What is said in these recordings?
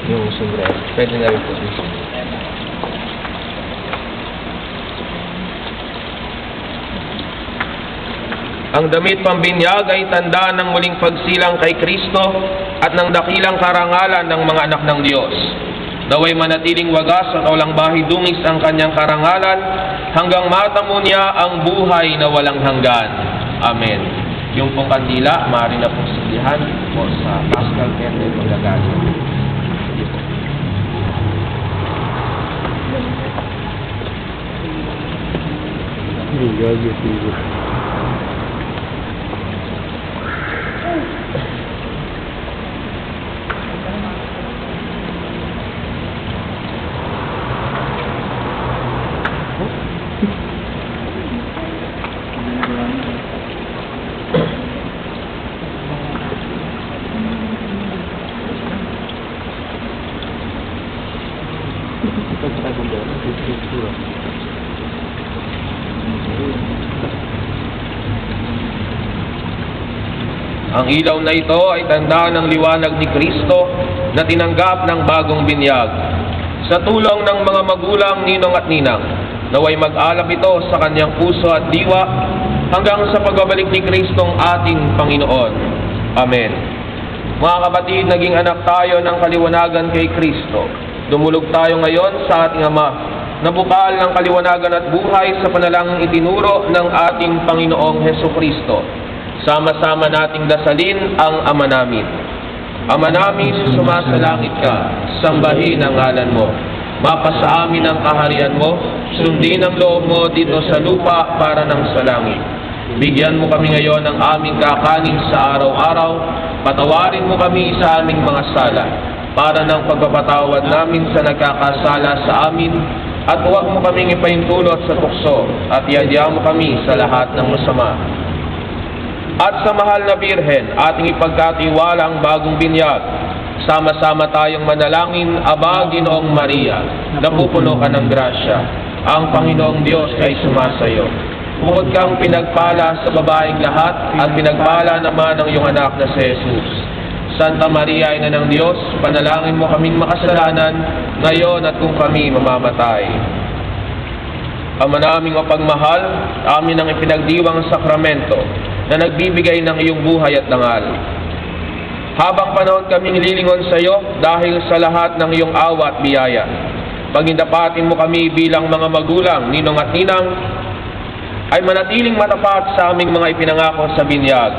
Yung sombrero. Pwede na rin po dito. Ang damit pambinyag ay tanda ng muling pagsilang kay Kristo at ng dakilang karangalan ng mga anak ng Diyos. Naway manatiling wagas at walang bahidungis ang kanyang karangalan hanggang matamo niya ang buhay na walang hanggan. Amen. Yung pong kandila, maaari na pong silihan po sa Paschal Kernel Paglagasyo. Ang ilaw na ito ay tanda ng liwanag ni Kristo na tinanggap ng bagong binyag. Sa tulong ng mga magulang, ninong at ninang, naway mag-alab ito sa kanyang puso at diwa hanggang sa pagbabalik ni Kristong ating Panginoon. Amen. Mga kapatid, naging anak tayo ng kaliwanagan kay Kristo. Dumulog tayo ngayon sa ating Ama, na bukal ng kaliwanagan at buhay sa panalangin itinuro ng ating Panginoong Hesukristo. Sama-sama nating dasalin ang Ama namin. Ama namin, sumasalangit ka, sambahin ang ngalan mo. Mapasa amin ang kaharian mo, sundin ang loob mo dito sa lupa para ng sa langit. Bigyan mo kami ngayon ng aming kakanin sa araw-araw, patawarin mo kami sa aming mga sala, para ng pagpapatawad namin sa nagkakasala sa amin, at huwag mo kaming ipahintulot sa tukso, at iadya mo kami sa lahat ng masama. At sa mahal na Birhen, ating ipagkatiwala ang bagong binyag. Sama-sama tayong manalangin, Aba, Ginoong Maria, napupuno ka ng grasya. Ang Panginoong Diyos ay sumasayo. Bukod kang pinagpala sa babaeng lahat, at pinagpala naman ang iyong anak na si Jesus. Santa Maria, Ina ng Diyos, panalangin mo kaming makasalanan, ngayon at kung kami mamamatay. Ama naming mapagmahal, amin ang ipinagdiwang sakramento, na nagbibigay ng iyong buhay at dangal. Habang panahon kaming lilingon sa iyo dahil sa lahat ng iyong awa at biyaya, pagindapatin mo kami bilang mga magulang, ninong at ninang, ay manatiling matapat sa aming mga ipinangako sa binyag,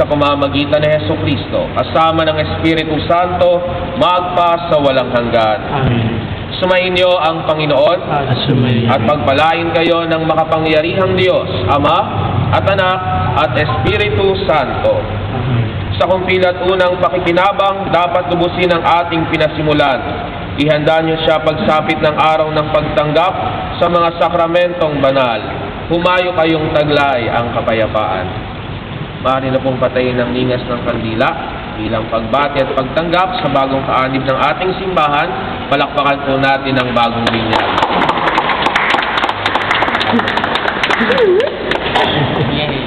sa pamamagitan ni Hesukristo, kasama ng Espiritu Santo, magpa sa walang hanggan. Amen. Sumainyo ang Panginoon at pagpalain kayo ng makapangyarihang Diyos, Ama at Anak at Espiritu Santo. Sa kumpilat unang pakikinabang, dapat lubusin ang ating pinasimulan. Ihanda niyo siya pagsapit ng araw ng pagtanggap sa mga sakramentong banal. Humayo kayong taglay ang kapayapaan. Maaari na pong patayin ng lingas ng kandila bilang pagbati at pagtanggap sa bagong kaanib ng ating simbahan. Palakpakan po natin ang bagong binyag. Yay!